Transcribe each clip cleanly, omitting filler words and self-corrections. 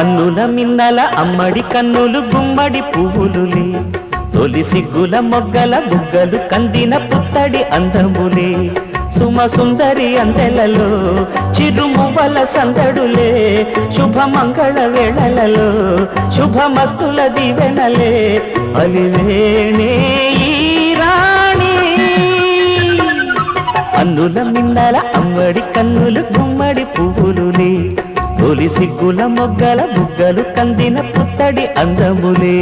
అన్నుల మిన్నల అమ్మడి కన్నులు గుమ్మడి పువ్వులులే, తొలి సిగ్గుల మొగ్గల బుగ్గలు కందిన పుత్తడి అందములే, సుమ సుందరి అందెలలో చిరుమువ్వల సందడులే, శుభమంగళ వేళలలో శుభమస్తుల దీవెనలే, అలివేణే ఈ రాణి. అన్నుల మిన్నల అమ్మడి కన్నులు గుమ్మడి పువ్వులులే, తొలి సిగ్గుల మొగ్గల బుగ్గలు కందిన పుత్తడి అందములే.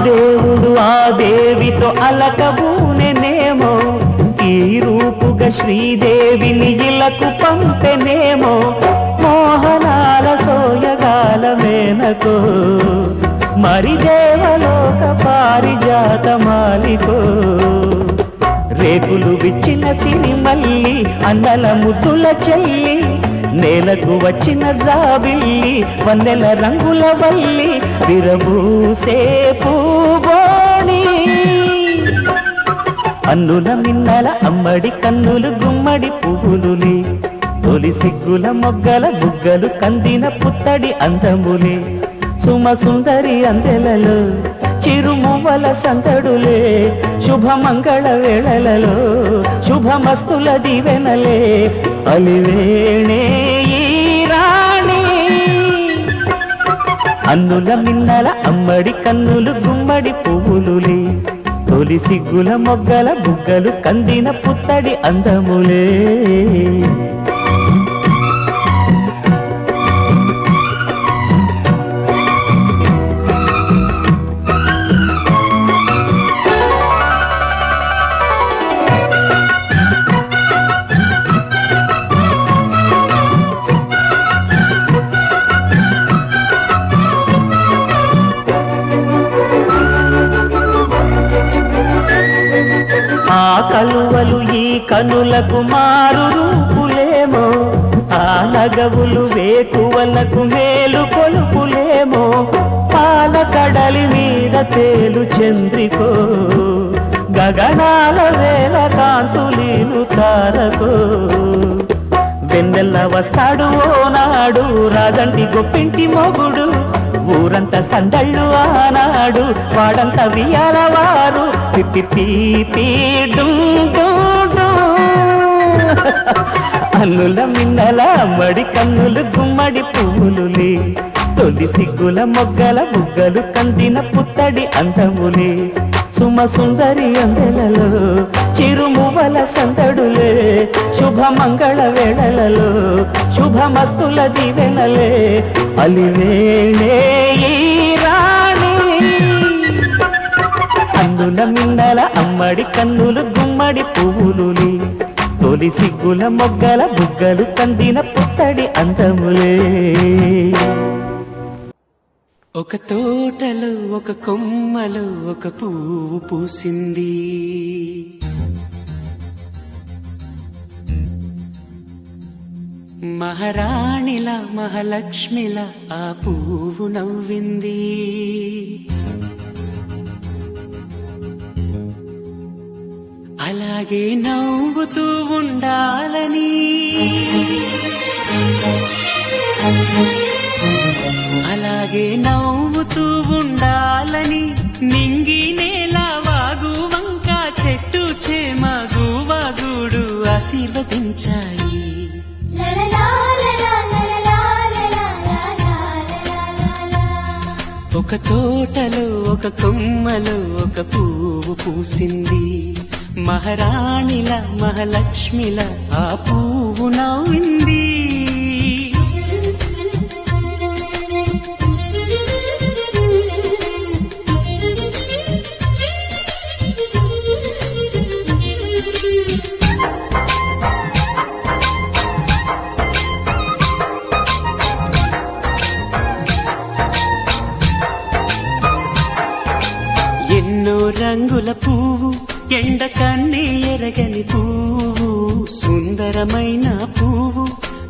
దేవుడు ఆ దేవితో అలకబూనెనేమో, ఈ రూపుగా శ్రీదేవిని ఇలకు పంపెనేమో, మోహనాల సోయగాల మేనకో మరి దేవలోక పారిజాత మాలికో, రేకులు విచ్చిన సిరిమల్లి అన్నల ముద్దుల చెల్లి, నేలకు వచ్చిన జాబిల్లి వన్నెల రంగుల వల్లి, విరబూసే పూబోణి. అన్నుల మిన్నల అమ్మడి కన్నులు గుమ్మడి పువ్వులులే, తొలి సిగ్గుల మొగ్గల బుగ్గలు కందిన పుత్తడి అందములే, సుమ సుందరి అందెలలో చిరుమువ్వల సందడులే, శుభమంగళ వేళలలో శుభమస్తుల దీవెనలే, అలివేణే ఈ రాణి. అన్నుల మిన్నల అమ్మడి కన్నులు గుమ్మడి పువ్వులులే, తొలి సిగ్గుల మొగ్గల బుగ్గలు కందిన పుత్తడి అందములే. ఆ కలువలు ఈ కనులకు మారు రూపులేమో, ఆ నగవులు వేకువలకు మేలు కొలుపులేమో, పాల కడలి మీద తేలు చంద్రికో, గగనాల వేల కాంతులీలు తారకో, వెన్నెల్ల వస్తాడు ఓనాడు రాజంటి గొప్పింటి మొగుడు, ఊరంతా సందళ్ళు ఆనాడు వాడంతా వియాలవారు, అన్నుల మిన్నల అమ్మడి కన్నులు గుమ్మడి పువ్వులులే, తొలి సిగ్గుల మొగ్గల బుగ్గలు కందిన పుత్తడి అందములే, సుమ సుందరి అందెలలో చిరుమువ్వల సందడులే, శుభమంగళ వేళలలో శుభమస్తుల దీవెనలే, అలివేణే ఈ రాణి. అన్నుల మిన్నల అమ్మడి కన్నులు గుమ్మడి పువ్వులులే, తొలి సిగ్గుల మొగ్గల బుగ్గలు కందిన పుత్తడి అందములే. ఒక తోటలో ఒక కొమ్మలో ఒక పువ్వు పూసింది, మహారాణిలా మహాలక్ష్మిలా ఆ పువ్వు నవ్వింది, అలాగే నవ్వుతూ ఉండాలని, అలాగే నవ్వుతూ ఉండాలని, నింగి నేల వాగు వంక చెట్టు చేమ గువాగుడు ఆశీర్వదించాయి. ఒక తోటలో ఒక కొమ్మలో ఒక పువ్వు పూసింది, మహారాణిల మహాలక్ష్మిల ఆ పువ్వు నవ్వింది. ఎండ కన్నే ఎరగని పువ్వు, సుందరమైన పువ్వు,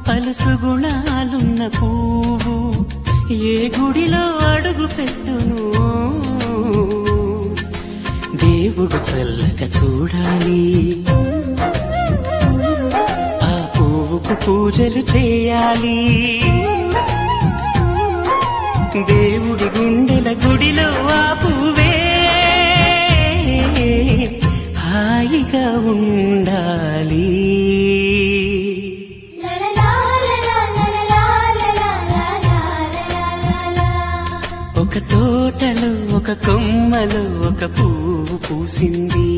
పలుసు గుణాలున్న పువ్వు, ఏ గుడిలో అడుగు పెట్టును దేవుడు చల్లగా చూడాలి. ఆ పువ్వుకు పూజలు చేయాలి. దేవుడి గుండెల గుడిలో ఆ పువ్వే హాయిగా ఉండాలి. ఒక తోటలో ఒక కొమ్మలో ఒక పువ్వు పూసింది.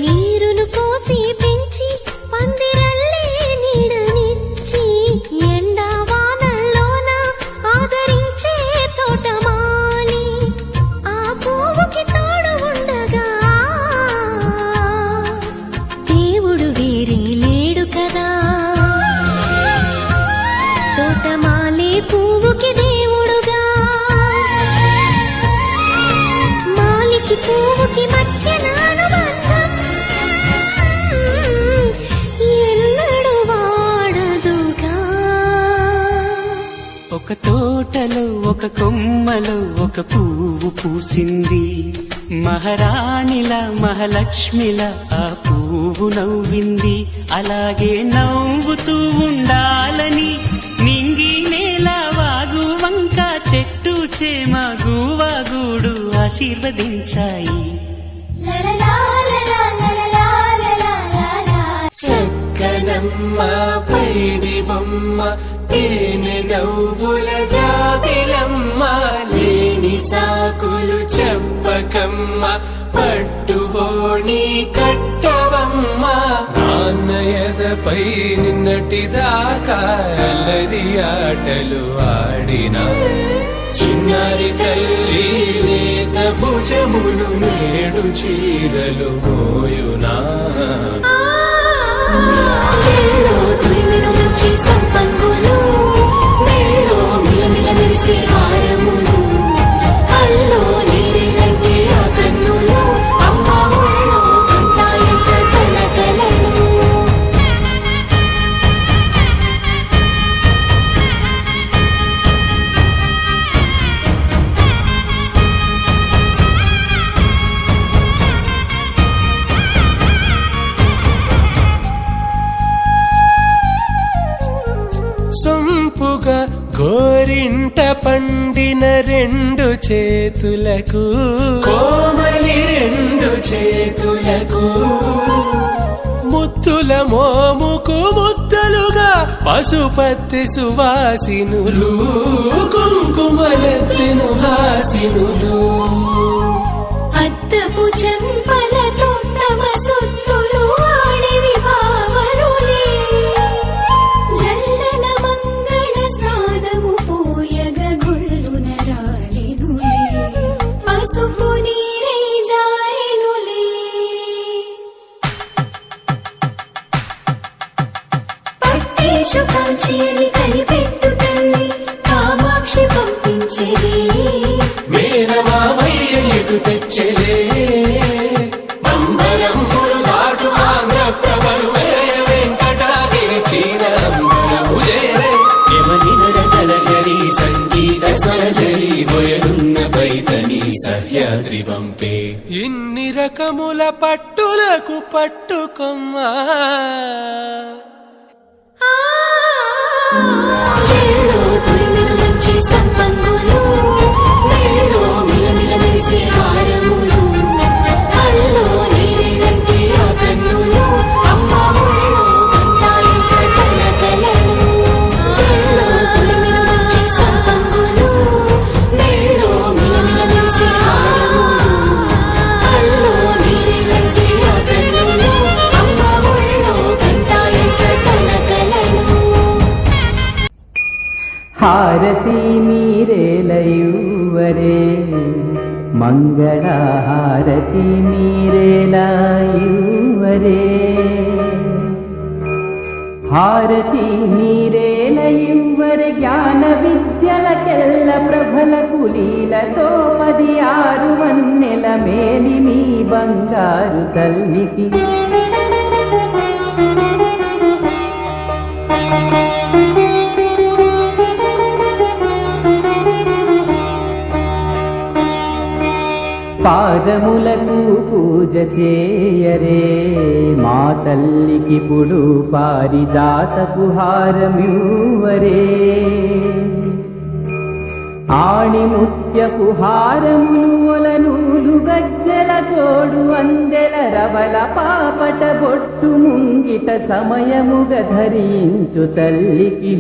నీరును పోసి పెంచి పందిరల్లే నీడనిచ్చి ఎండా వానల్లోన ఆదరించే తోటమాలి, ఆ పువ్వుకి తోడు ఉండగా దేవుడు వేరే లేడు కదా. తోటమాలి పువ్వుకి దేవుడుగా, మాలికి పువ్వుకి మధ్య ఒక తోటలో ఒక కొమ్మలో ఒక పువ్వు పూసింది. మహారాణిలా మహాలక్ష్మిలా ఆ పువ్వు నవ్వింది. అలాగే నవ్వుతూ ఉండాలని నింగి నేల వాగు వంక చెట్టు చేమ గువాగూడు ఆశీర్వదించాయి. చక్కనమ్మ పైడి బొమ్మ తేనె గవ్వుల జాబిలమ్మ, లేని సాకులు చెప్పకమ్మ పట్టువోణి కట్టవమ్మ. నాన్నయదపై నిన్నటిదాకా అల్లరి ఆటలు ఆడినా, చిన్నారి తల్లి లేత భుజములు నేడు చీరలు మోయునా. చెల్లో తురిమిన మంచి సంపంగులు, మెళ్ళో మిలమిల మెరిసే హారములు, అల్లో నీరేలంటే ఆ కన్నులు, అమ్మ ఒళ్ళో కంటాయంట తన కలలు. సొంపుగా గోరింట పండిన రెండు చేతులకు, కోమలి రెండు చేతులకు, ముద్దుల మోముకు ముద్దలుగా పశుపతి సువాసినులు, కుంకుమలెత్తిను హాసినులు. అద్దపు చెంపలతో తమ సొత్తులు ఆడివి భావరులే, జల్లన మంగళ స్నానము పోయగ గొల్లున రాలినులే, పసుపు నీరే జారినులే. పట్టేశు కాంచేరి కనిపెట్టు తల్లి కామాక్షి పంపించేది, మేనమామయ్య ఎటు తెచ్చలే, బంబరంబులు దాటు ఆంధ్ర ప్రభలు వేయ వెంకటాగిరి చీరంబరము చేరే. యమని నడకల జరి సంగీత స్వర జరి బొయలున్న పైతని సహ్యాద్రి పంపే. ఇన్ని రకముల పట్టులకు పట్టుకొమ్మా, చెల్లో తురిమిన మంచి సంపంగులు, మెళ్ళో మిలమిల మెరిసే హారములు, అల్లో నీరేలంటే ఆ కన్నులు, అమ్మ ఒళ్ళో కంటాయంట తన కలలు. చెల్లో తురిమిన మంచి సంపంగులు, మెళ్ళో మిలమిల మెరిసే హారములు, అల్లో నీరేలంటే ఆ కన్నులు. హారతి మీరేలయువరే మంగళ హారతి మీరేలయువరే హారతి మీరేలయువరే జ్ఞాన విద్యలకెల్ల ప్రభల కులీలతో 16 వన్నెల మేలి మీ బంగారు తల్లికి పాదములకు పూజ చేయరే మా తల్లికిప్పుడు పారిజాతపు హారమివ్వరే ఆణిముత్యపు హారములు ఒలనూలు గజ్జల జోడు అందెల రవల పాపట బొట్టు ముంగిట సమయముగ ధరించు తల్లికి